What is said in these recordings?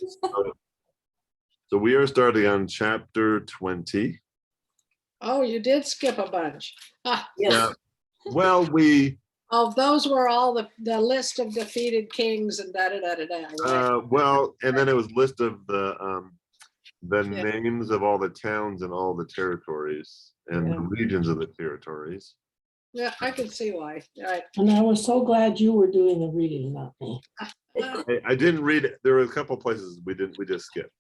So we are starting on chapter 20. Oh, you did skip a bunch. Ah, Yeah. Well, we oh, those were all the list of defeated kings and da da da da da. Right? well, and then it was list of the Yeah. names of all the towns and all the territories and Yeah. the regions of the territories. Yeah, I can see why. Right. And I was so glad you were doing the reading, not me. I didn't read it. There were a couple places we just skipped.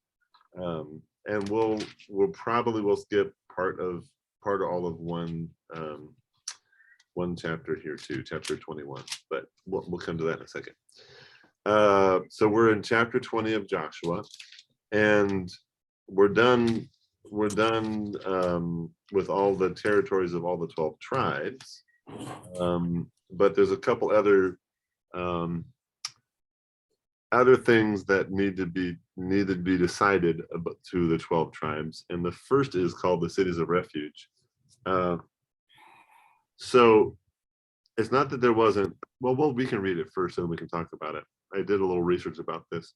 And we'll probably skip part of all of one chapter here too, chapter 21, but we'll come to that in a second. So we're in chapter 20 of Joshua, and we're done with all the territories of all the 12 tribes. But there's a couple other things that need to be decided about to the 12 tribes, and the first is called the cities of refuge. So it's not that there wasn't, well, we can read it first and we can talk about it. I did a little research about this.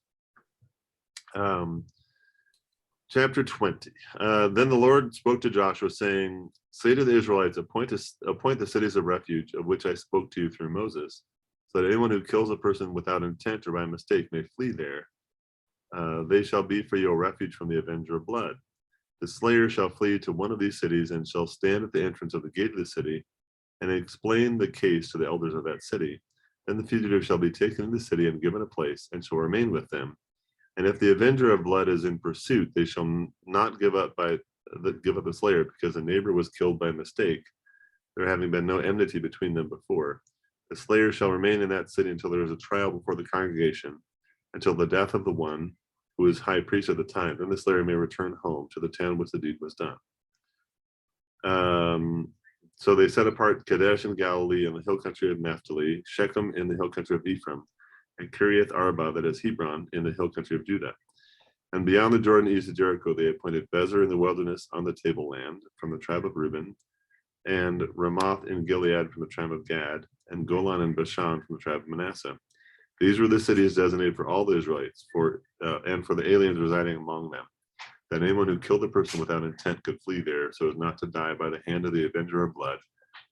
Chapter 20. Then the Lord spoke to Joshua, saying, say to the Israelites, appoint the cities of refuge of which I spoke to you through Moses, so that anyone who kills a person without intent or by mistake may flee there. They shall be for you a refuge from the avenger of blood. The slayer shall flee to one of these cities and shall stand at the entrance of the gate of the city and explain the case to the elders of that city. Then the fugitive shall be taken to the city and given a place and shall remain with them. And if the avenger of blood is in pursuit, they shall not give up the slayer, because a neighbor was killed by mistake, there having been no enmity between them before. The slayer shall remain in that city until there is a trial before the congregation, until the death of the one who is high priest at the time. Then the slayer may return home to the town which the deed was done. So they set apart Kadesh in Galilee in the hill country of Naphtali, Shechem in the hill country of Ephraim, and Kiriath Arba, that is Hebron, in the hill country of Judah. And beyond the Jordan east of Jericho, they appointed Bezer in the wilderness on the tableland from the tribe of Reuben, and Ramoth in Gilead from the tribe of Gad, and Golan and Bashan from the tribe of Manasseh. These were the cities designated for all the Israelites, and for the aliens residing among them, that anyone who killed a person without intent could flee there, so as not to die by the hand of the avenger of blood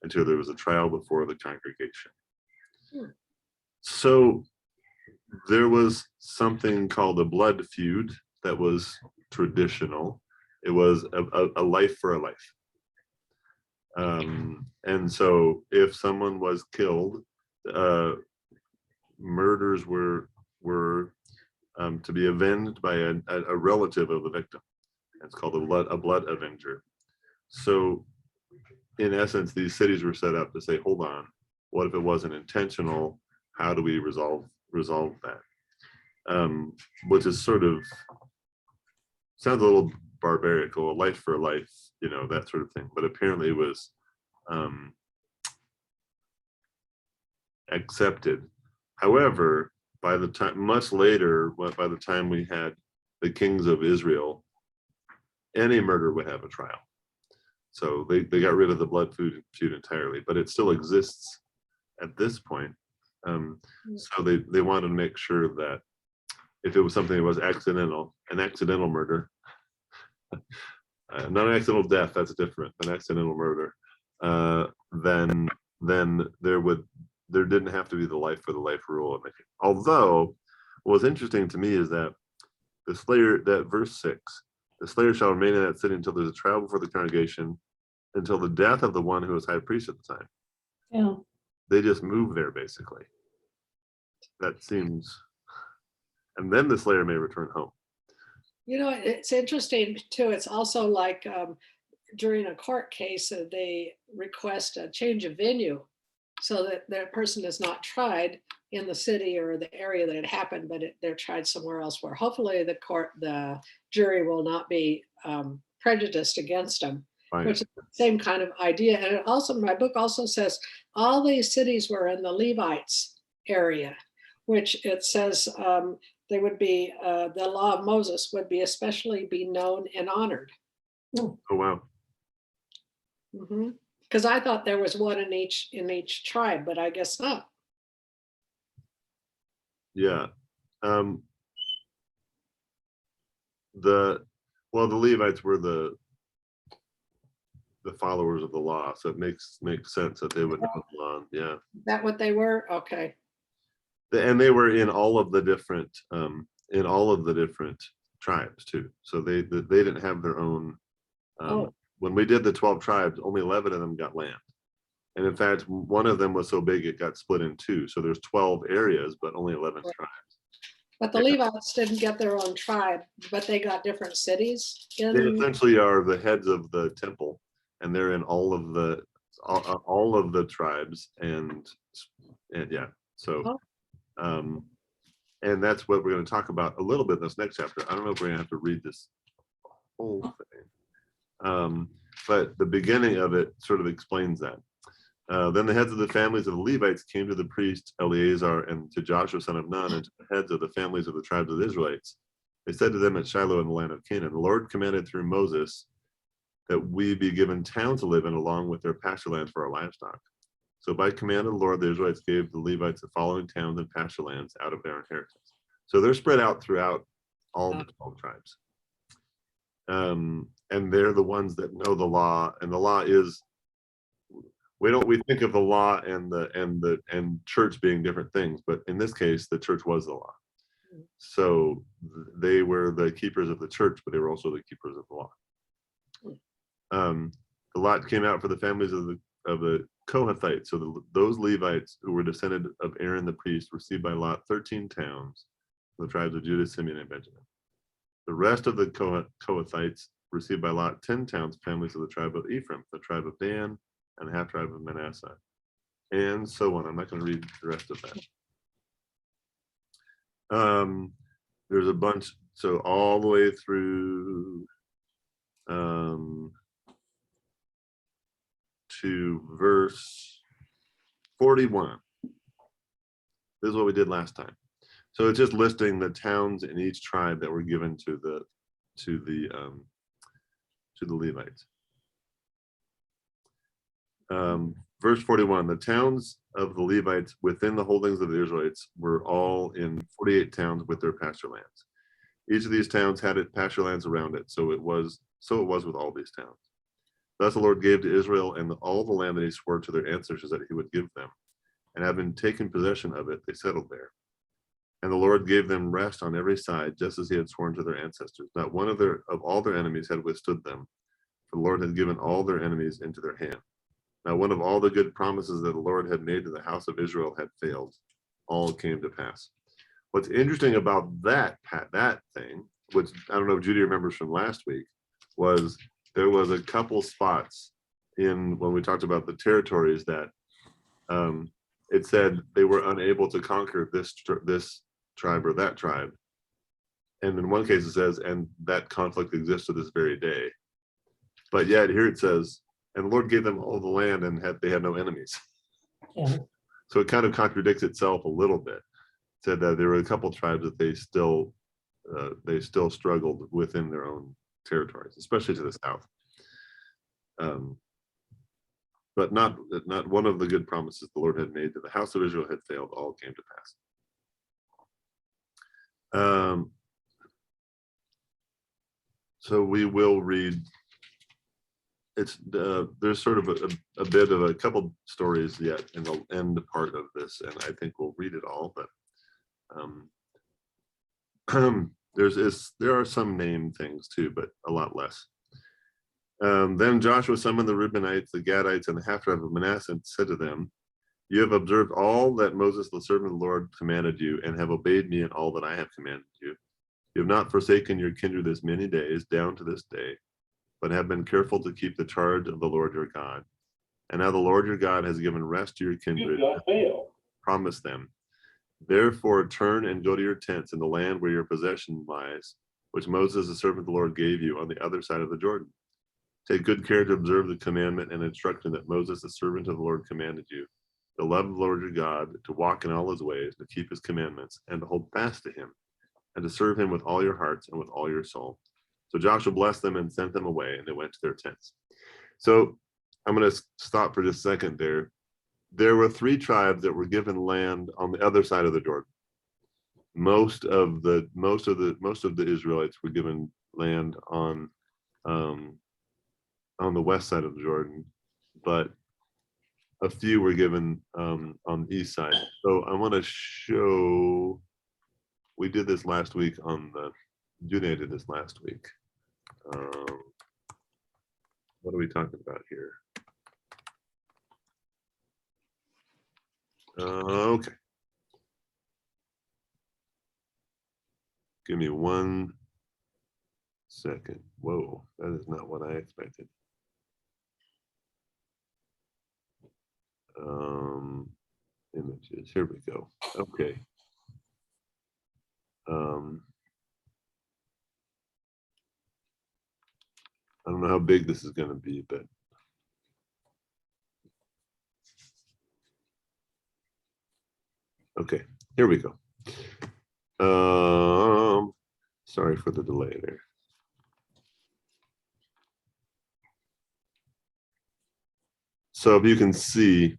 until there was a trial before the congregation. So there was something called a blood feud that was traditional. It was a life for a life. And so if someone was killed, murders were to be avenged by a relative of the victim. It's called a blood avenger. So in essence, these cities were set up to say, hold on, what if it wasn't intentional? How do we resolve that? Which is sort of, sounds a little barbaric, a life for a life, that sort of thing. But apparently it was accepted. However, by the time by the time we had the kings of Israel, any murder would have a trial. So they got rid of the blood feud entirely, but it still exists at this point. So they wanted to make sure that if it was something that was an accidental murder, not an accidental death, that's different, an accidental murder, then there didn't have to be the life for the life rule. Although what was interesting to me is that the slayer, that verse 6, the slayer shall remain in that city until there's a trial before the congregation, until the death of the one who was high priest at the time. Yeah. They just move there, basically. That seems, and then the slayer may return home. It's interesting too. It's also like during a court case, they request a change of venue so that that person is not tried in the city or the area that it happened, but they're tried somewhere else, where hopefully the jury will not be prejudiced against them. Right. Which is the same kind of idea. And it also, my book also says all these cities were in the Levites area, which it says they would be, the law of Moses would be especially be known and honored. Oh, wow. Because I thought there was one in each tribe, but I guess not. Yeah. the Levites were the followers of the law, so it makes sense that they would know the law. Yeah, Is that what they were? Okay. and they were in all of the different tribes too. So they didn't have their own. Oh. When we did the 12 tribes, only 11 of them got land, and in fact, one of them was so big it got split in two. So there's 12 areas, but only 11 tribes. But the Levites didn't get their own tribe, but they got different cities They in. essentially are the heads of the temple, and they're in all of the tribes, and yeah. So, and that's what we're going to talk about a little bit in this next chapter. I don't know if we're going to have to read this whole thing, but the beginning of it sort of explains that. Then the heads of the families of the Levites came to the priest Eleazar and to Joshua son of Nun and to the heads of the families of the tribes of the Israelites. They said to them at Shiloh in the land of Canaan, the Lord commanded through Moses that we be given towns to live in along with their pasture lands for our livestock. So by command of the Lord, the Israelites gave the Levites the following towns and pasture lands out of their inheritance. So they're spread out throughout all the 12 tribes. And they're the ones that know the law, and the law is, we think of the law and church being different things, but in this case, the church was the law. So they were the keepers of the church, but they were also the keepers of the law. The lot came out for the families of the Kohathites. So those Levites who were descended of Aaron the priest received by lot 13 towns, the tribes of Judah, Simeon, and Benjamin. The rest of the Kohathites received by lot 10 towns, families of the tribe of Ephraim, the tribe of Dan, and the half tribe of Manasseh, and so on. I'm not going to read the rest of that. There's a bunch, so all the way through to verse 41. This is what we did last time. So it's just listing the towns in each tribe that were given to the Levites. Verse 41, the towns of the Levites within the holdings of the Israelites were all in 48 towns with their pasture lands. Each of these towns had its pasture lands around it, so it was with all these towns. Thus the Lord gave to Israel and all the land that he swore to their ancestors that he would give them. And having taken possession of it, they settled there. And the Lord gave them rest on every side, just as he had sworn to their ancestors. Not one of all their enemies had withstood them, for the Lord had given all their enemies into their hand. Now one of all the good promises that the Lord had made to the house of Israel had failed. All came to pass. What's interesting about that thing, which I don't know if Judy remembers from last week, was there was a couple spots in when we talked about the territories that it said they were unable to conquer this tribe or that tribe. And in one case it says, and that conflict exists to this very day. But yet here it says, and the Lord gave them all the land and they had no enemies. Yeah. So it kind of contradicts itself a little bit. It said that there were a couple tribes that they still struggled within their own territories, especially to the south. But not one of the good promises the Lord had made to the house of Israel had failed. All came to pass. So we will read. It's there's sort of a bit of a couple stories yet in the end part of this, and I think we'll read it all. But there are some named things too, but a lot less. Then Joshua summoned the Reubenites, the Gadites, and the half tribe of Manasseh, and said to them, "You have observed all that Moses, the servant of the Lord, commanded you, and have obeyed me in all that I have commanded you. You have not forsaken your kindred this many days, down to this day, but have been careful to keep the charge of the Lord your God. And now the Lord your God has given rest to your kindred, promised them. Therefore turn and go to your tents in the land where your possession lies, which Moses, the servant of the Lord, gave you on the other side of the Jordan. Take good care to observe the commandment and instruction that Moses, the servant of the Lord, commanded you, to love the Lord your God, to walk in all his ways, to keep his commandments, and to hold fast to him, and to serve him with all your hearts and with all your soul." So Joshua blessed them and sent them away, and they went to their tents. So I'm going to stop for just a second there. There were 3 tribes that were given land on the other side of the Jordan. Most of the Israelites were given land on the west side of the Jordan, but a few were given on the east side. So I want to show, we did this last week on the, Jude did this last week. What are we talking about here? Okay. Give me 1 second. Whoa, that is not what I expected. Images, here we go. Okay. I don't know how big this is going to be, but okay, here we go. Sorry for the delay there. So if you can see,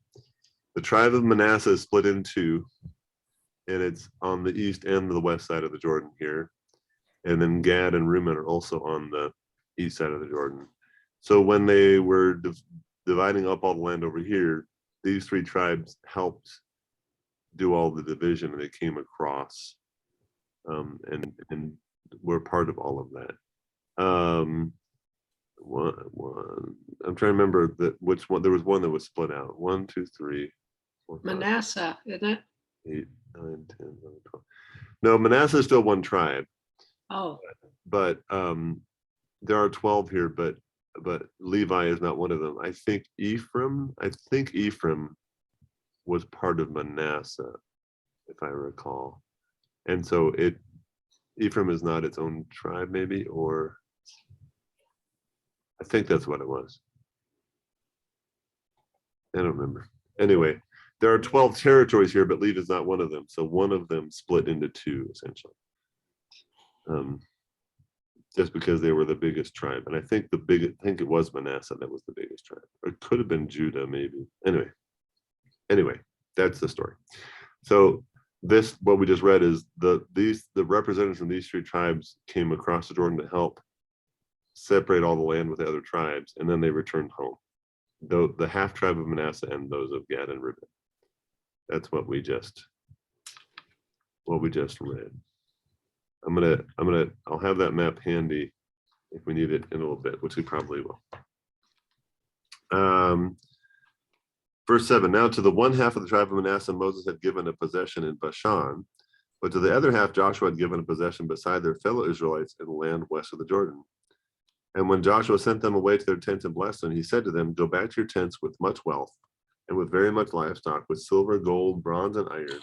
the tribe of Manasseh is split in two, and it's on the east and the west side of the Jordan here. And then Gad and Reuben are also on the east side of the Jordan. So when they were dividing up all the land over here, these three tribes helped do all the division, and they came across and were part of all of that. I'm trying to remember which one. There was one that was split out. 1, 2, 3, 4, 5, Manasseh, isn't it? 8, 9, 10, 11, 12. No, Manasseh is still one tribe. Oh, But there are 12 here, but Levi is not one of them. I think Ephraim was part of Manasseh, if I recall. And so Ephraim is not its own tribe, maybe, or I think that's what it was. I don't remember. Anyway, there are 12 territories here, but Levi is not one of them. So one of them split into two, essentially. Just because they were the biggest tribe. And I think it was Manasseh that was the biggest tribe. Or it could have been Judah, maybe. Anyway, that's the story. So what we just read is the representatives from these three tribes came across the Jordan to help separate all the land with the other tribes, and then they returned home. The half tribe of Manasseh and those of Gad and Reuben. That's what we just read. I'll have that map handy if we need it in a little bit, which we probably will. Verse 7, now to the one half of the tribe of Manasseh, Moses had given a possession in Bashan, but to the other half, Joshua had given a possession beside their fellow Israelites in the land west of the Jordan. And when Joshua sent them away to their tents and blessed them, he said to them, go back to your tents with much wealth and with very much livestock, with silver, gold, bronze, and iron,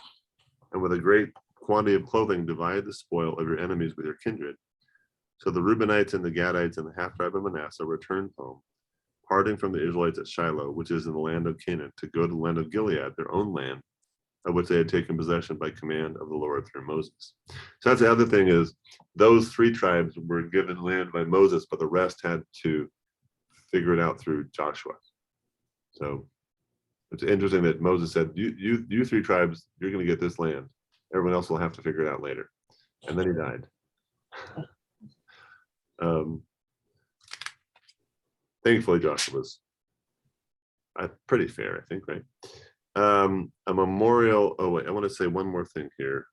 and with a great quantity of clothing, divide the spoil of your enemies with your kindred. So the Reubenites and the Gadites and the half tribe of Manasseh returned home, parting from the Israelites at Shiloh, which is in the land of Canaan, to go to the land of Gilead, their own land, of which they had taken possession by command of the Lord through Moses. So that's the other thing, is those three tribes were given land by Moses, but the rest had to figure it out through Joshua. So it's interesting that Moses said, you three tribes, you're going to get this land. Everyone else will have to figure it out later. And then he died. Thankfully, Joshua was pretty fair, I think, right? A memorial. Oh, wait, I want to say one more thing here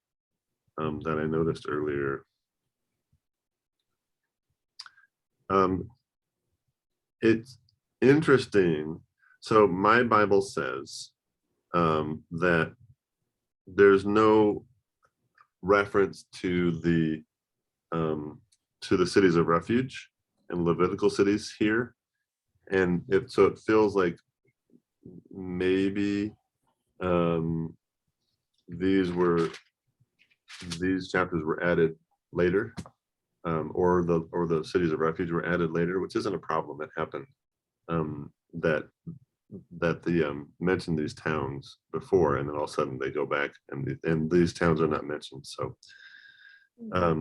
that I noticed earlier. It's interesting. So my Bible says that there's no reference to the cities of refuge and Levitical cities here, and so it feels like maybe these chapters were added later, or the cities of refuge were added later, which isn't a problem. That happened. That the mentioned these towns before, and then all of a sudden they go back and these towns are not mentioned. So I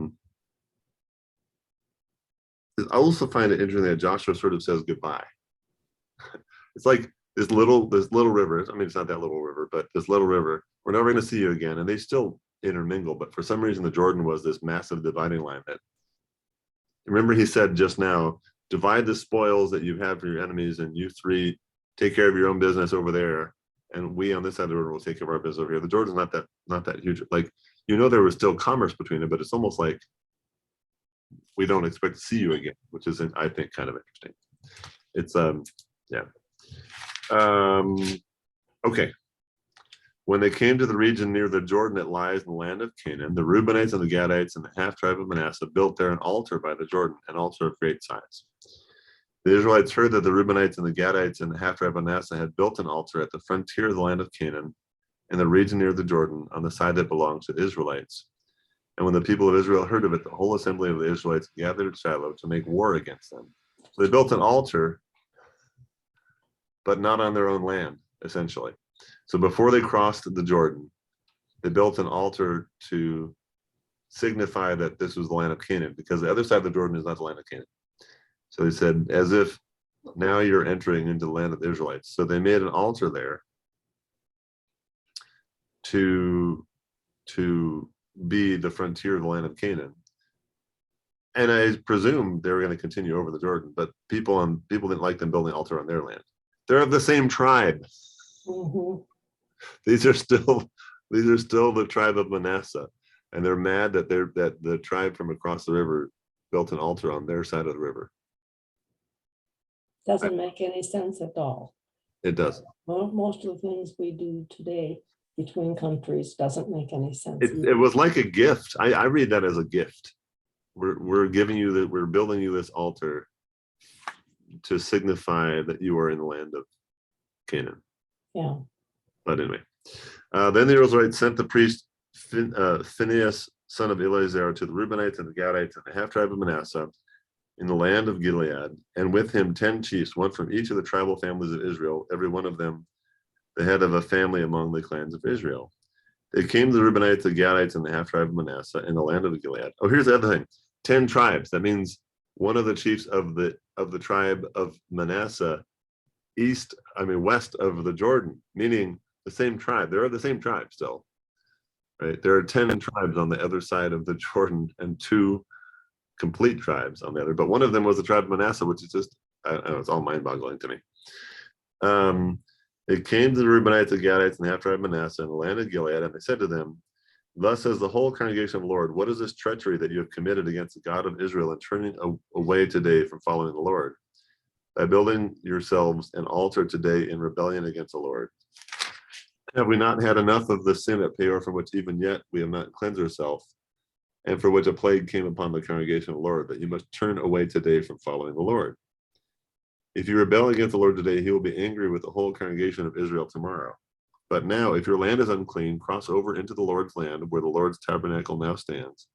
also find it interesting that Joshua sort of says goodbye. It's like this little river. I mean, it's not that little river, but this little river, we're never going to see you again. And they still intermingle, but for some reason the Jordan was this massive dividing line that remember he said just now, divide the spoils that you have for your enemies, and you three take care of your own business over there, and we on this side of the river will take care of our business over here. The Jordan's not that huge. Like, there was still commerce between it, but it's almost like we don't expect to see you again, which is, I think, kind of interesting. It's yeah. Okay. When they came to the region near the Jordan that lies in the land of Canaan, the Reubenites and the Gadites and the half tribe of Manasseh built there an altar by the Jordan, an altar of great size. The Israelites heard that the Reubenites and the Gadites and the half tribe of Manasseh had built an altar at the frontier of the land of Canaan, in the region near the Jordan, on the side that belongs to the Israelites. And when the people of Israel heard of it, the whole assembly of the Israelites gathered at Shiloh to make war against them. So they built an altar, but not on their own land, essentially. So before they crossed the Jordan, they built an altar to signify that this was the land of Canaan, because the other side of the Jordan is not the land of Canaan. So they said, as if now you're entering into the land of the Israelites. So they made an altar there to be the frontier of the land of Canaan. And I presume they were going to continue over the Jordan, but people didn't like them building an altar on their land. They're of the same tribe. Mhm. These are still the tribe of Manasseh, and they're mad that the tribe from across the river built an altar on their side of the river. Doesn't make any sense at all. It doesn't. Well, most of the things we do today between countries doesn't make any sense. It was like a gift. I read that as a gift. We're giving you that. We're building you this altar to signify that you are in the land of Canaan. Yeah. But anyway, then the Israelites sent the priest Phinehas, son of Eleazar, to the Reubenites and the Gadites and the half tribe of Manasseh in the land of Gilead, and with him 10 chiefs, one from each of the tribal families of Israel, every one of them the head of a family among the clans of Israel. They came to the Reubenites, the Gadites, and the half tribe of Manasseh in the land of Gilead. Oh, here's the other thing: 10 tribes. That means one of the chiefs of the tribe of Manasseh, west of the Jordan, meaning the same tribe. They're the same tribe still, right? There are 10 tribes on the other side of the Jordan and 2 complete tribes on the other. But one of them was the tribe of Manasseh, which is just, I don't know, it's all mind-boggling to me. It came to the Reubenites, the Gadites, and the half tribe of Manasseh in the land of Gilead, and they said to them, "Thus says the whole congregation of the Lord, what is this treachery that you have committed against the God of Israel and turning away today from following the Lord, by building yourselves an altar today in rebellion against the Lord? Have we not had enough of the sin at Peor, from which even yet we have not cleansed ourselves, and for which a plague came upon the congregation of the Lord, that you must turn away today from following the Lord? If you rebel against the Lord today, he will be angry with the whole congregation of Israel tomorrow. But now, if your land is unclean, cross over into the Lord's land, where the Lord's tabernacle now stands,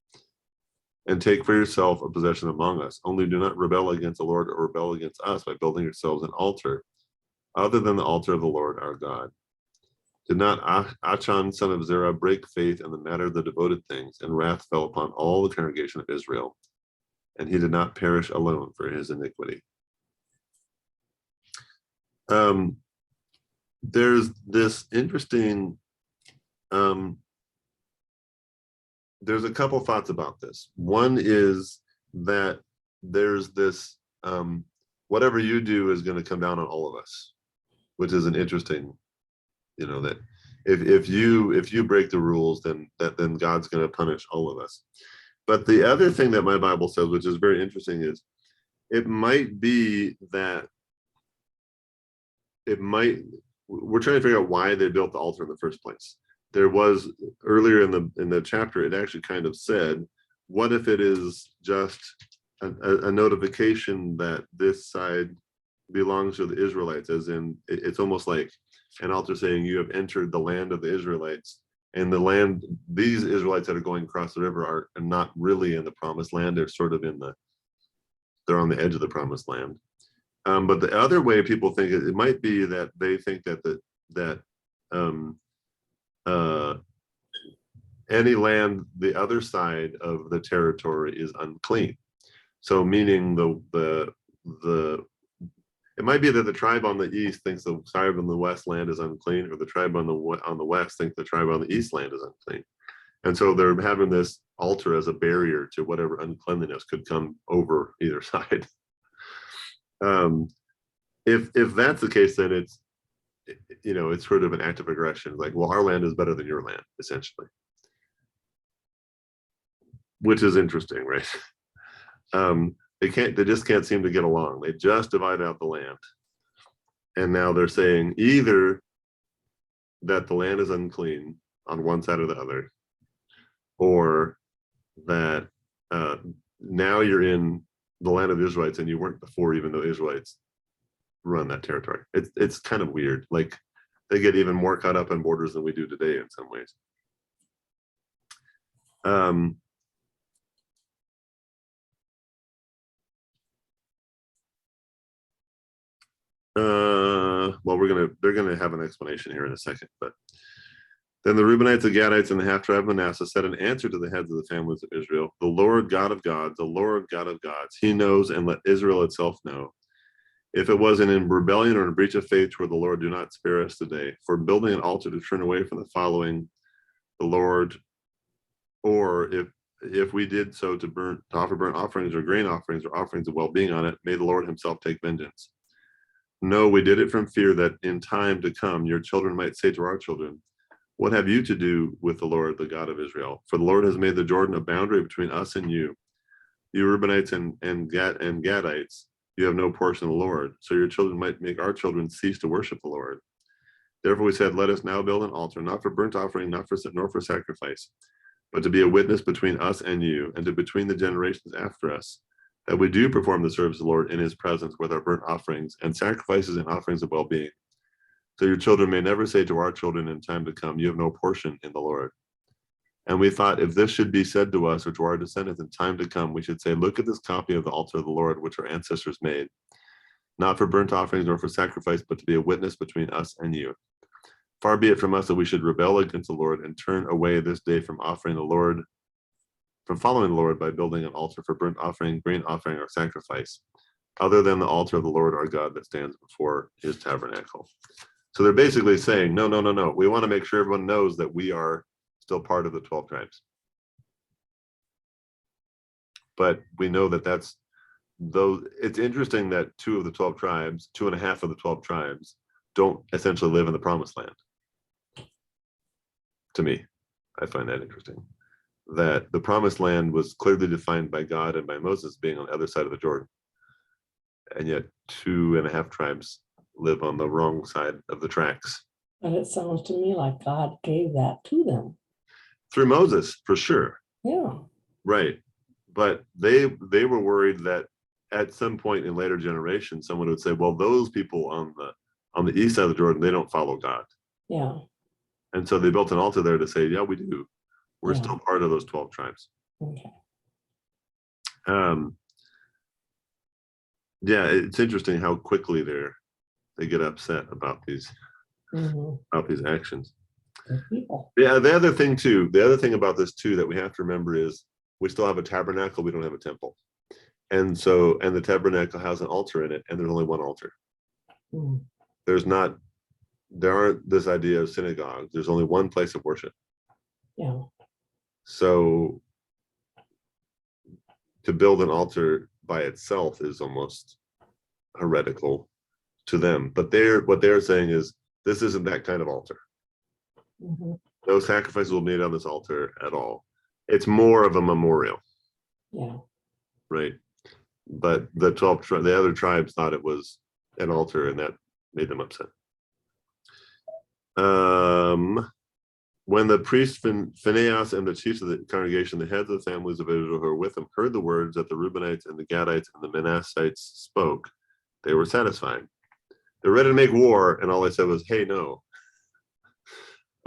and take for yourself a possession among us. Only do not rebel against the Lord or rebel against us by building yourselves an altar, other than the altar of the Lord our God. Did not Achan, son of Zerah, break faith in the matter of the devoted things, and wrath fell upon all the congregation of Israel, and he did not perish alone for his iniquity." There's this interesting, there's a couple thoughts about this. One is that there's this, whatever you do is going to come down on all of us, which is an interesting, that if you break the rules, then God's going to punish all of us. But the other thing that my Bible says, which is very interesting, is it might be that we're trying to figure out why they built the altar in the first place. There was earlier in the chapter, it actually kind of said, what if it is just a notification that this side belongs to the Israelites, as in it's almost like an altar saying you have entered the land of the Israelites, and these Israelites that are going across the river are not really in the promised land. They're sort of they're on the edge of the promised land. But the other way people think it might be that they think that any land the other side of the territory is unclean. So meaning it might be that the tribe on the east thinks the tribe on the west land is unclean, or the tribe on the west thinks the tribe on the east land is unclean. And so they're having this altar as a barrier to whatever uncleanliness could come over either side. If that's the case, then it's, it's sort of an act of aggression. Like, well, our land is better than your land, essentially, which is interesting, right? They just can't seem to get along. They just divide out the land. And now they're saying either that the land is unclean on one side or the other, or that now you're in the land of the Israelites and you weren't before, even though Israelites run that territory. It's kind of weird. Like, they get even more caught up in borders than we do today in some ways. Well, they're gonna have an explanation here in a second, but then the Reubenites, the Gadites, and the half tribe of Manasseh said in answer to the heads of the families of Israel, the Lord God of gods, the Lord God of gods, he knows, and let Israel itself know. If it was in rebellion or in breach of faith toward the Lord, do not spare us today for building an altar to turn away from the following the Lord, or if we did so to offer burnt offerings or grain offerings or offerings of well-being on it, may the Lord himself take vengeance. No, we did it from fear that in time to come, your children might say to our children, what have you to do with the Lord, the God of Israel? For the Lord has made the Jordan a boundary between us and you. You Reubenites and Gadites, you have no portion of the Lord. So your children might make our children cease to worship the Lord. Therefore we said, let us now build an altar, not for burnt offering, nor for sacrifice, but to be a witness between us and you, and to between the generations after us, that we do perform the service of the Lord in his presence with our burnt offerings and sacrifices and offerings of well-being. So your children may never say to our children in time to come, you have no portion in the Lord. And we thought, if this should be said to us or to our descendants in time to come, we should say, look at this copy of the altar of the Lord, which our ancestors made, not for burnt offerings nor for sacrifice, but to be a witness between us and you. Far be it from us that we should rebel against the Lord and turn away this day from following the Lord by building an altar for burnt offering, grain offering, or sacrifice, other than the altar of the Lord our God that stands before his tabernacle. So they're basically saying, no. We want to make sure everyone knows that we are still part of the 12 tribes. But we know that it's interesting that 2 of the 12 tribes, 2.5 of the 12 tribes, don't essentially live in the promised land. To me, I find that interesting. That the promised land was clearly defined by God and by Moses being on the other side of the Jordan. And yet 2.5 tribes live on the wrong side of the tracks. And it sounds to me like God gave that to them. Through Moses, for sure. Yeah. Right. But they were worried that at some point in later generations, someone would say, well, those people on the east side of the Jordan, they don't follow God. Yeah. And so they built an altar there to say, yeah, we do. We're Yeah. still part of those 12 tribes. Okay. Yeah, it's interesting how quickly they get upset about these actions. Good people. Yeah, the other thing about this too that we have to remember is we still have a tabernacle, we don't have a temple. And the tabernacle has an altar in it, and there's only one altar. Mm. There aren't this idea of synagogues. There's only one place of worship. Yeah. So to build an altar by itself is almost heretical to them. But what they're saying is this isn't that kind of altar. Mm-hmm. No sacrifices will be made on this altar at all. It's more of a memorial. Yeah. Right. But the other tribes thought it was an altar, and that made them upset. When the priest Phinehas and the chiefs of the congregation, the heads of the families of Israel who were with him, heard the words that the Reubenites and the Gadites and the Manassites spoke, they were satisfied. They're ready to make war, and all they said was, hey, no.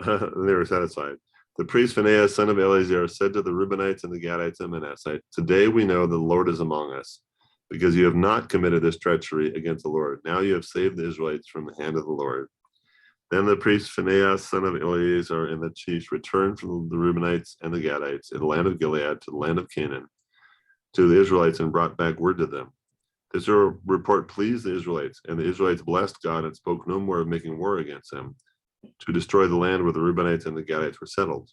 They were satisfied. The priest Phinehas, son of Eleazar, said to the Reubenites and the Gadites and Manassites, today we know that the Lord is among us, because you have not committed this treachery against the Lord. Now you have saved the Israelites from the hand of the Lord. Then the priest Phinehas, son of Eleazar, and the chiefs returned from the Reubenites and the Gadites in the land of Gilead to the land of Canaan to the Israelites and brought back word to them. This report pleased the Israelites, and the Israelites blessed God and spoke no more of making war against them to destroy the land where the Reubenites and the Gadites were settled.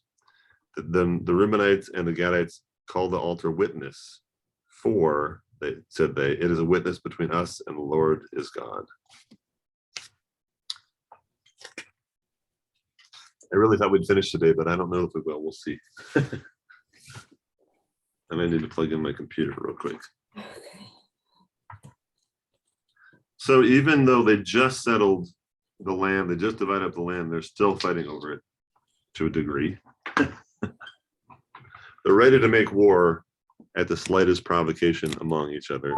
Then the Reubenites and the Gadites called the altar witness, for they said it is a witness between us and the Lord is God. I really thought we'd finish today, but I don't know if we will. We'll see. And I need to plug in my computer real quick. So even though they just settled the land, they just divided up the land, they're still fighting over it to a degree. They're ready to make war at the slightest provocation among each other.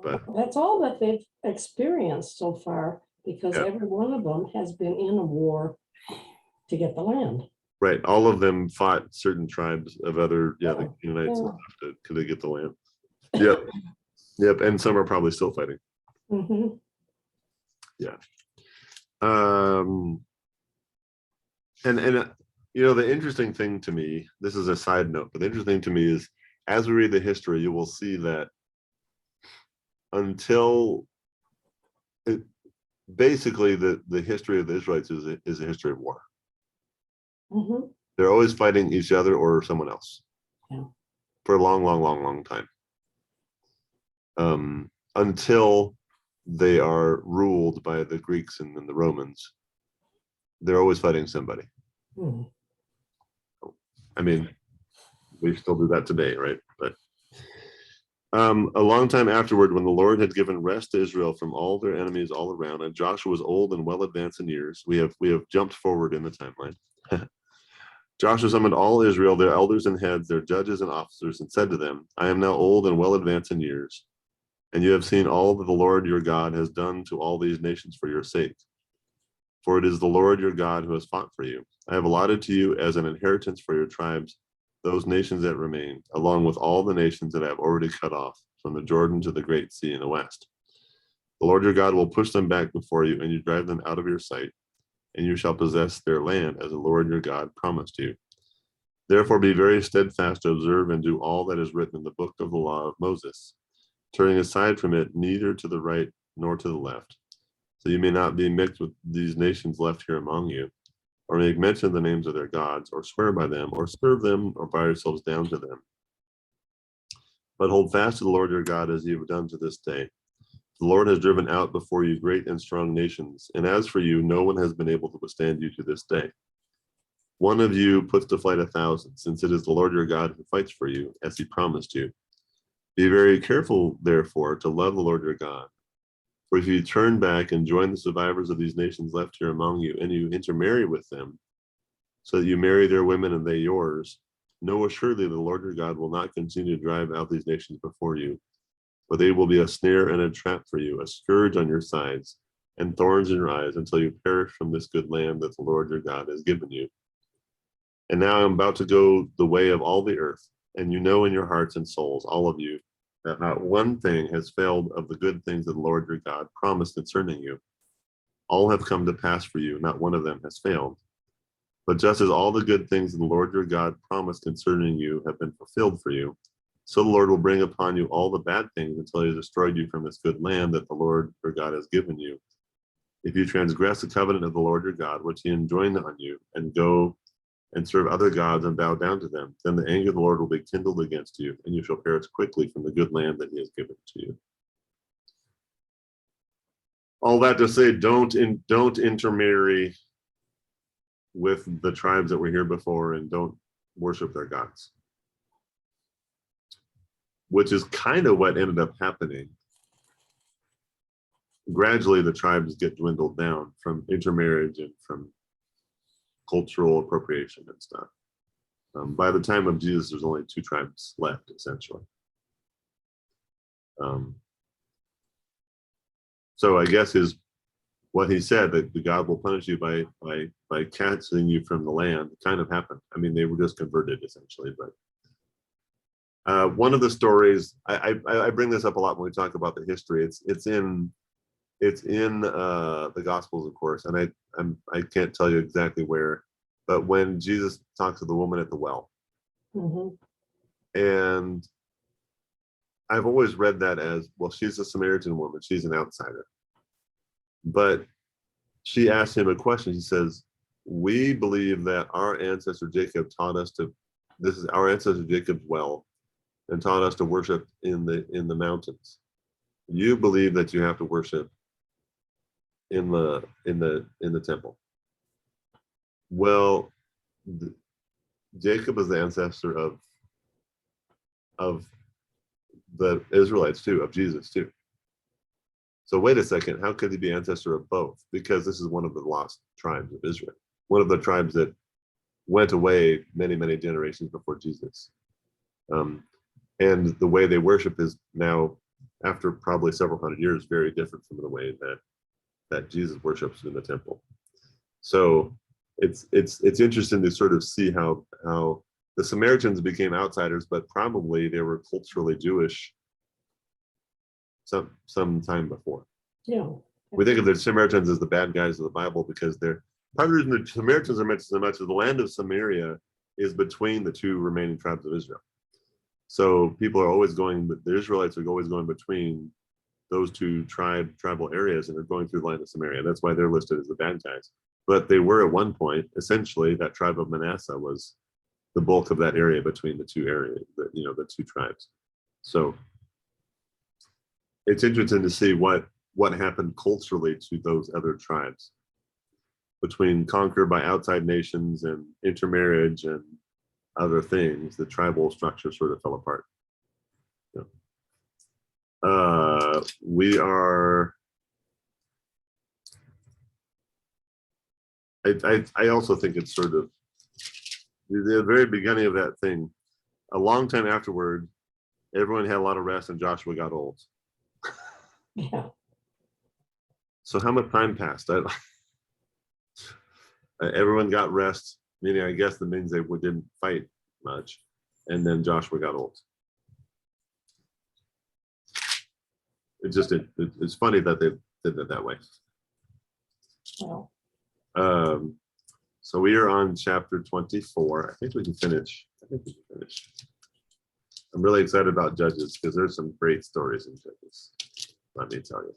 But that's all that they've experienced so far, because Yeah. every one of them has been in a war to get the land. right, all of them fought certain tribes of other, the Canaanites and Yeah. stuff to get the land. Yep, and some are probably still fighting. Mhm. And the interesting thing to me, this is a side note, but the interesting thing to me is, as we read the history, you will see that basically the history of the Israelites is a history of war. Mhm. They're always fighting each other or someone else. Yeah. For a long time. Until they are ruled by the Greeks and then the Romans. They're always fighting somebody. Mhm. I mean, we still do that today, right? But a long time afterward, when the Lord had given rest to Israel from all their enemies all around, and Joshua was old and well advanced in years, we have jumped forward in the timeline. Joshua summoned all Israel, their elders and heads, their judges and officers, and said to them, I am now old and well advanced in years, and you have seen all that the Lord your God has done to all these nations for your sake. For it is the Lord your God who has fought for you. I have allotted to you as an inheritance for your tribes those nations that remain, along with all the nations that I have already cut off, from the Jordan to the Great Sea in the west. The Lord your God will push them back before you, and you drive them out of your sight, and you shall possess their land as the Lord your God promised you. Therefore be very steadfast to observe and do all that is written in the book of the law of Moses, turning aside from it neither to the right nor to the left, so you may not be mixed with these nations left here among you, or make mention of the names of their gods, or swear by them, or serve them, or bow yourselves down to them. But hold fast to the Lord your God as you have done to this day. The Lord has driven out before you great and strong nations, and as for you, no one has been able to withstand you to this day. One of you puts to flight 1,000, since it is the Lord your God who fights for you, as he promised you. Be very careful, therefore, to love the Lord your God. For if you turn back and join the survivors of these nations left here among you, and you intermarry with them, so that you marry their women and they yours, know assuredly the Lord your God will not continue to drive out these nations before you, but they will be a snare and a trap for you, a scourge on your sides, and thorns in your eyes, until you perish from this good land that the Lord your God has given you. And now I'm about to go the way of all the earth, and you know in your hearts and souls, all of you, that not one thing has failed of the good things that the Lord your God promised concerning you. All have come to pass for you, not one of them has failed. But just as all the good things that the Lord your God promised concerning you have been fulfilled for you, so the Lord will bring upon you all the bad things until he has destroyed you from this good land that the Lord your God has given you. If you transgress the covenant of the Lord your God, which he enjoined on you, and go and serve other gods and bow down to them, then the anger of the Lord will be kindled against you, and you shall perish quickly from the good land that he has given to you. All that to say, don't intermarry with the tribes that were here before, and don't worship their gods. Which is kind of what ended up happening. Gradually, the tribes get dwindled down from intermarriage and from cultural appropriation and stuff. By the time of Jesus, there's only 2 tribes left, essentially. So I guess what he said, that the God will punish you by casting you from the land, kind of happened. I mean, they were just converted, essentially. But one of the stories, I bring this up a lot when we talk about the history. It's in the Gospels, of course, and I can't tell you exactly where, but when Jesus talks to the woman at the well, and I've always read that as, well, she's a Samaritan woman, she's an outsider, but she asked him a question. She says, we believe that our ancestor Jacob taught us to, this is our ancestor Jacob's well, and taught us to worship in the mountains. You believe that you have to worship in the temple. Well, Jacob is the ancestor of the Israelites too, of Jesus too. So wait a second, how could he be ancestor of both? Because this is one of the lost tribes of Israel, one of the tribes that went away many, many generations before Jesus. And the way they worship is now, after probably several hundred years, very different from the way that Jesus worships in the temple. So it's interesting to sort of see how the Samaritans became outsiders, but probably they were culturally Jewish some time before. Yeah. We think of the Samaritans as the bad guys of the Bible because they're part of the reason the Samaritans are mentioned so much is the land of Samaria is between the two remaining tribes of Israel. So people are always going, but the Israelites are always going between those two tribal areas, and they're going through the land of Samaria. That's why they're listed as the bad guys. But they were at one point, essentially, that tribe of Manasseh was the bulk of that area between the two areas, the two tribes. So it's interesting to see what happened culturally to those other tribes between conquered by outside nations and intermarriage and other things. The tribal structure sort of fell apart. We are. I also think it's sort of the very beginning of that thing. A long time afterward, everyone had a lot of rest, and Joshua got old. Yeah. So how much time passed? Everyone got rest, meaning I guess that means they didn't fight much, and then Joshua got old. It's funny that they did it that way. Well, So we are on chapter 24. I think we can finish. I'm really excited about Judges because there's some great stories in Judges. Let me tell you.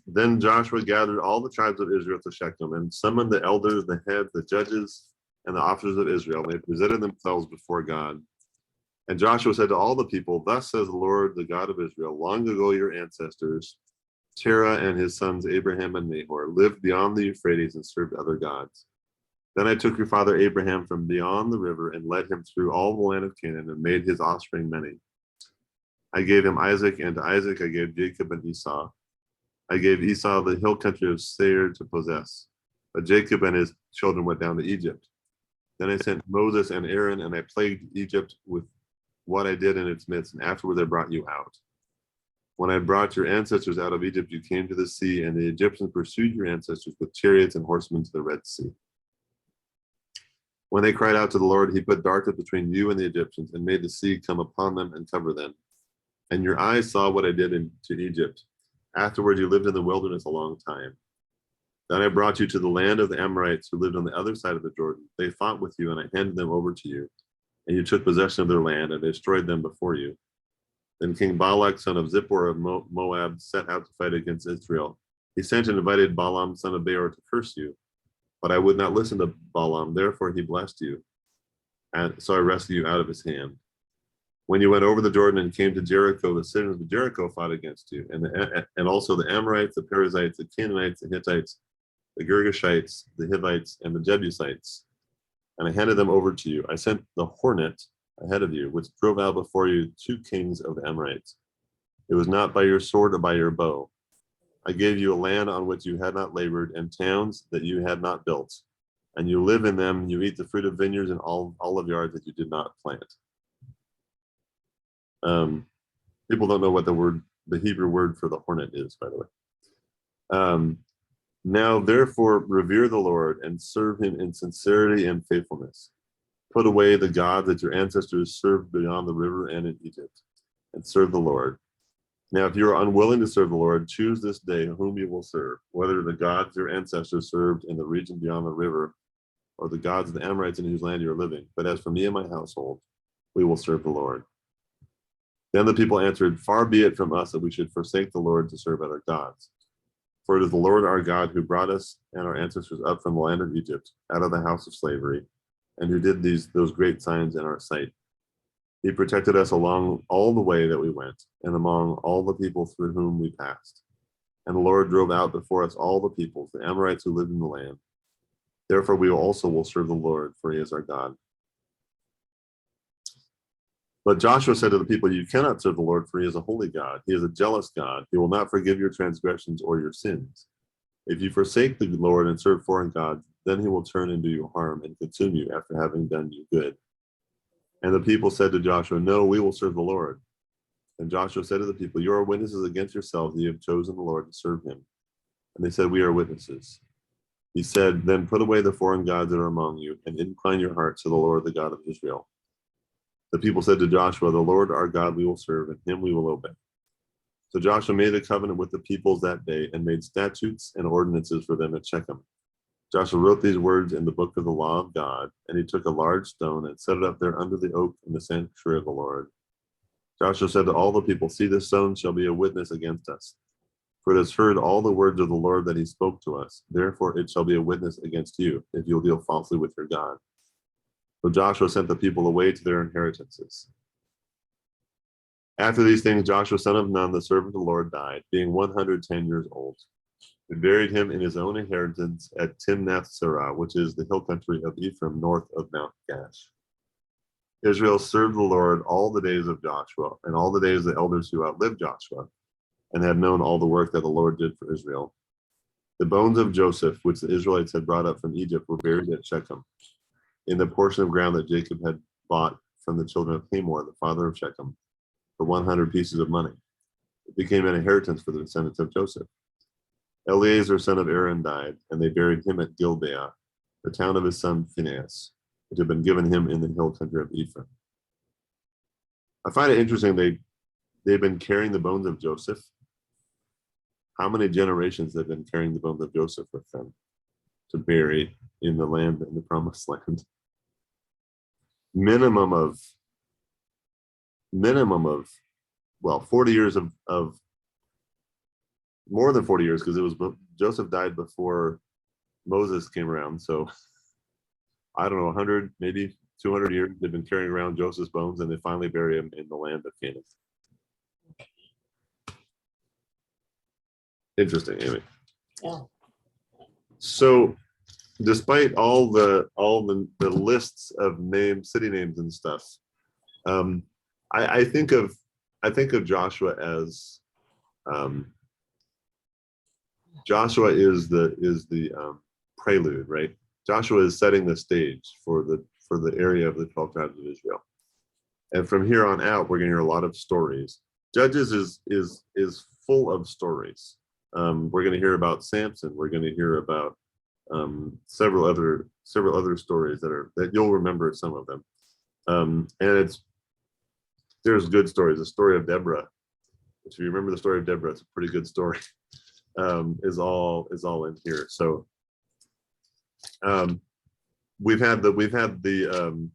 Then Joshua gathered all the tribes of Israel to Shechem and summoned the elders, the heads, the judges, and the officers of Israel. They presented themselves before God. And Joshua said to all the people, "Thus says the Lord, the God of Israel, long ago your ancestors, Terah and his sons Abraham and Nahor, lived beyond the Euphrates and served other gods. Then I took your father Abraham from beyond the river and led him through all the land of Canaan and made his offspring many. I gave him Isaac, and to Isaac I gave Jacob and Esau. I gave Esau the hill country of Seir to possess, but Jacob and his children went down to Egypt. Then I sent Moses and Aaron, and I plagued Egypt with what I did in its midst, and afterwards I brought you out. When I brought your ancestors out of Egypt, you came to the sea, and the Egyptians pursued your ancestors with chariots and horsemen to the Red Sea. When they cried out to the Lord, he put darkness between you and the Egyptians and made the sea come upon them and cover them. And your eyes saw what I did to Egypt. Afterward, you lived in the wilderness a long time. Then I brought you to the land of the Amorites who lived on the other side of the Jordan. They fought with you, and I handed them over to you. And you took possession of their land and destroyed them before you. Then King Balak, son of Zippor of Moab, set out to fight against Israel. He sent and invited Balaam, son of Beor, to curse you. But I would not listen to Balaam, therefore he blessed you. And so I rescued you out of his hand. When you went over the Jordan and came to Jericho, the citizens of Jericho fought against you, and also the Amorites, the Perizzites, the Canaanites, the Hittites, the Girgashites, the Hivites, and the Jebusites. And I handed them over to you. I sent the hornet ahead of you, which drove out before you 2 kings of the Amorites. It was not by your sword or by your bow. I gave you a land on which you had not labored, and towns that you had not built. And you live in them, you eat the fruit of vineyards and olive yards that you did not plant. People don't know what the Hebrew word for the hornet is, by the way. Now, therefore, revere the Lord and serve him in sincerity and faithfulness. Put away the gods that your ancestors served beyond the river and in Egypt, and serve the Lord. Now, if you are unwilling to serve the Lord, choose this day whom you will serve, whether the gods your ancestors served in the region beyond the river, or the gods of the Amorites in whose land you are living. But as for me and my household, we will serve the Lord. Then the people answered, far be it from us that we should forsake the Lord to serve other gods. For it is the Lord our God who brought us and our ancestors up from the land of Egypt, out of the house of slavery, and who did those great signs in our sight. He protected us along all the way that we went, and among all the people through whom we passed. And the Lord drove out before us all the peoples, the Amorites who lived in the land. Therefore we also will serve the Lord, for he is our God. But Joshua said to the people, you cannot serve the Lord, for he is a holy God. He is a jealous God. He will not forgive your transgressions or your sins. If you forsake the Lord and serve foreign gods, then he will turn and do you harm and consume you after having done you good. And the people said to Joshua, no, we will serve the Lord. And Joshua said to the people, you are witnesses against yourselves that you have chosen the Lord to serve him. And they said, we are witnesses. He said, then put away the foreign gods that are among you and incline your hearts to the Lord, the God of Israel. The people said to Joshua, the Lord our God we will serve, and him we will obey. So Joshua made a covenant with the peoples that day and made statutes and ordinances for them at Shechem. Joshua wrote these words in the book of the law of God, and he took a large stone and set it up there under the oak in the sanctuary of the Lord. Joshua said to all the people, see, this stone shall be a witness against us. For it has heard all the words of the Lord that he spoke to us. Therefore it shall be a witness against you, if you'll deal falsely with your God. So Joshua sent the people away to their inheritances. After these things, Joshua, son of Nun, the servant of the Lord, died, being 110 years old. They buried him in his own inheritance at Timnath-serah, which is the hill country of Ephraim, north of Mount Gash. Israel served the Lord all the days of Joshua, and all the days of the elders who outlived Joshua, and had known all the work that the Lord did for Israel. The bones of Joseph, which the Israelites had brought up from Egypt, were buried at Shechem, in the portion of ground that Jacob had bought from the children of Hamor, the father of Shechem, for 100 pieces of money. It became an inheritance for the descendants of Joseph. Eleazar, son of Aaron, died, and they buried him at Gibeah, the town of his son Phinehas, which had been given him in the hill country of Ephraim. I find it interesting they've been carrying the bones of Joseph. How many generations they've been carrying the bones of Joseph with them to bury in the land, in the promised land? Minimum of 40 years of more than 40 years, because it was Joseph died before Moses came around. So I don't know, 100, maybe 200 years they've been carrying around Joseph's bones, and they finally bury him in the land of Canaan. Interesting, anyway. Yeah. So despite all the lists of names, city names and stuff, I think of Joshua as Joshua is the prelude, right? Joshua is setting the stage for the area of the 12 tribes of Israel, and from here on out, we're going to hear a lot of stories. Judges is full of stories. We're going to hear about Samson. We're going to hear about several other stories that you'll remember some of them, and there's good stories. The story of Deborah, if you remember the story of Deborah, it's a pretty good story. Is all in here. So we've had the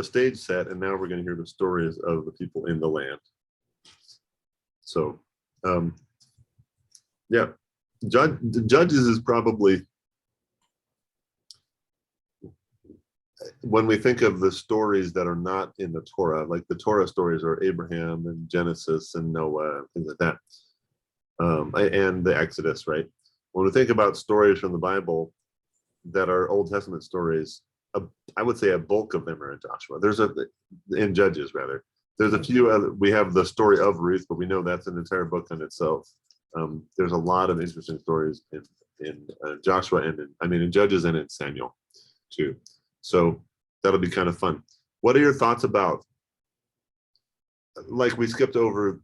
stage set, and now we're going to hear the stories of the people in the land. So yeah, Judges is probably, when we think of the stories that are not in the Torah, like the Torah stories are Abraham and Genesis and Noah and things like that, and the Exodus, right? When we think about stories from the Bible that are Old Testament stories, I would say a bulk of them are in Joshua. In Judges, rather. There's a few other, we have the story of Ruth, but we know that's an entire book on itself. There's a lot of interesting stories in Joshua and in Judges and in Samuel too. So that'll be kind of fun. What are your thoughts about, like we skipped over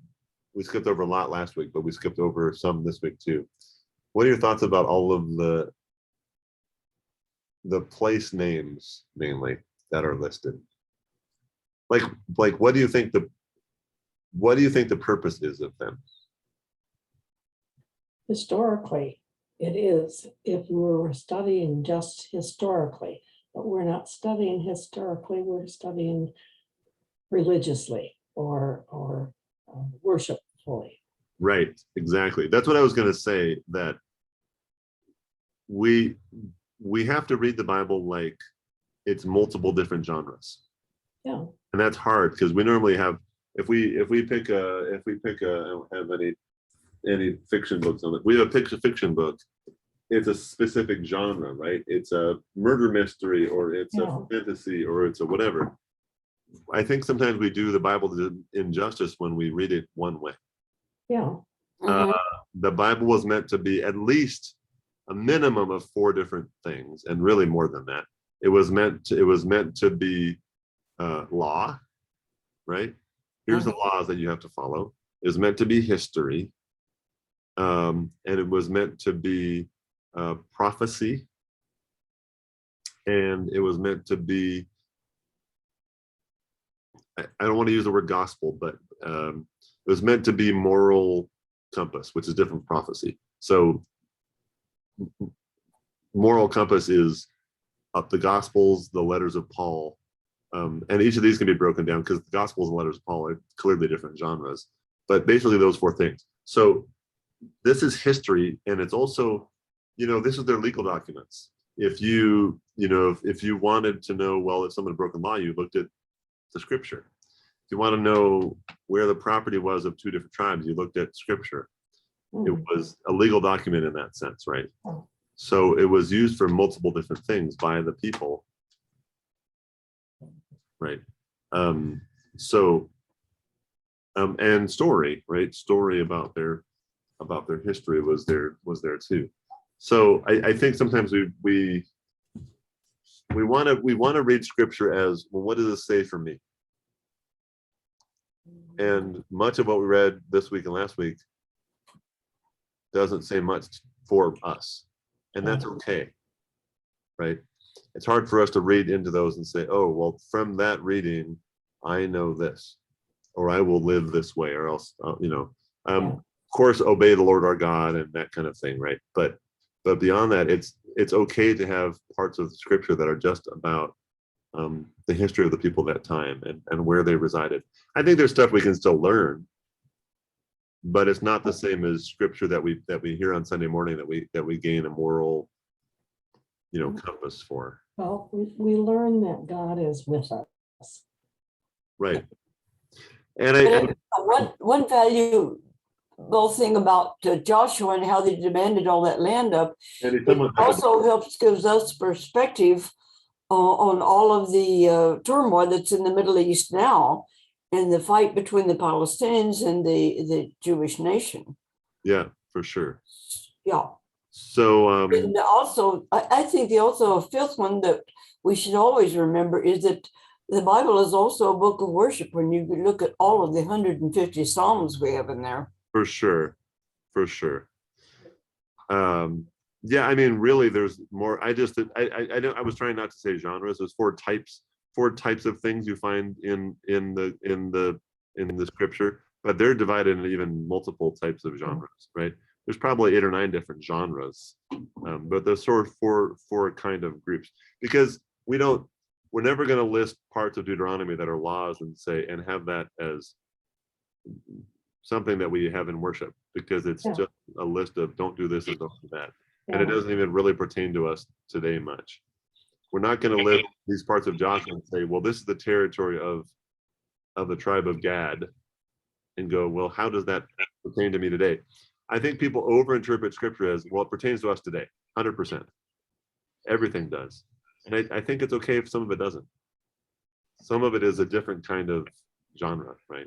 a lot last week, but we skipped over some this week too. What are your thoughts about all of the place names mainly that are listed? Like what do you think the purpose is of them? Historically, it is, if we were studying just historically, but we're not studying historically, we're studying religiously or worshipfully. Right, exactly. That's what I was going to say, that we have to read the Bible like it's multiple different genres. Yeah, And that's hard because we normally have, if we pick a, I don't have any fiction books on it. We have a fiction book. It's a specific genre, right? It's a murder mystery, or it's Yeah. a fantasy, or it's a whatever. I think sometimes we do the Bible injustice when we read it one way. yeah, Uh, the Bible was meant to be at least a minimum of 4 different things, and really more than that. It was meant to be law, right? Here's the laws that you have to follow. It was meant to be history, and it was meant to be prophecy, and it was meant to be, I don't want to use the word gospel, but it was meant to be moral compass, which is different from prophecy. So moral compass is up the Gospels, the letters of Paul, and each of these can be broken down because the Gospels and letters of Paul are clearly different genres, but basically those 4 things. So this is history, and it's also, this is their legal documents. If you wanted to know, well, if someone had broken law, you looked at the scripture. If you want to know where the property was of 2 different tribes, you looked at scripture. It was a legal document in that sense, right? Oh. So it was used for multiple different things by the people, right? And story, right? Story about their history was there too. So I think sometimes we want to read scripture as, well, what does it say for me? And much of what we read this week and last week doesn't say much for us, and that's okay, right? It's hard for us to read into those and say, oh, well, from that reading, I know this, or I will live this way, or else, of course, obey the Lord our God and that kind of thing, right? But beyond that, it's okay to have parts of the scripture that are just about the history of the people of that time and where they resided. I think there's stuff we can still learn, but it's not the same as scripture that we hear on Sunday morning that we gain a moral, compass for. well, we learn that God is with us. Right. And one valuable thing about Joshua and how they demanded all that land up, it also gives us perspective on all of the turmoil that's in the Middle East now, and the fight between the Palestinians and the Jewish nation. Yeah, for sure. Yeah. So and also, I think a fifth one that we should always remember is that the Bible is also a book of worship when you look at all of the 150 Psalms we have in there. For sure. Yeah, I mean, really, there's more. I was trying not to say genres. There's 4 types of things you find in the scripture, but they're divided into even multiple types of genres, right? There's probably 8 or 9 different genres, but there's sort of four kind of groups, because we're never going to list parts of Deuteronomy that are laws and have that as something that we have in worship, because it's just a list of don't do this and don't do that. And it doesn't even really pertain to us today much. We're not going to live these parts of Joshua and say, well, this is the territory of the tribe of Gad, and go, well, how does that pertain to me today? I think people overinterpret scripture as, well, it pertains to us today, 100%. Everything does. And I think it's okay if some of it doesn't. Some of it is a different kind of genre, right?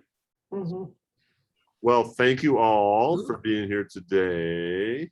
Mm-hmm. Well, thank you all for being here today.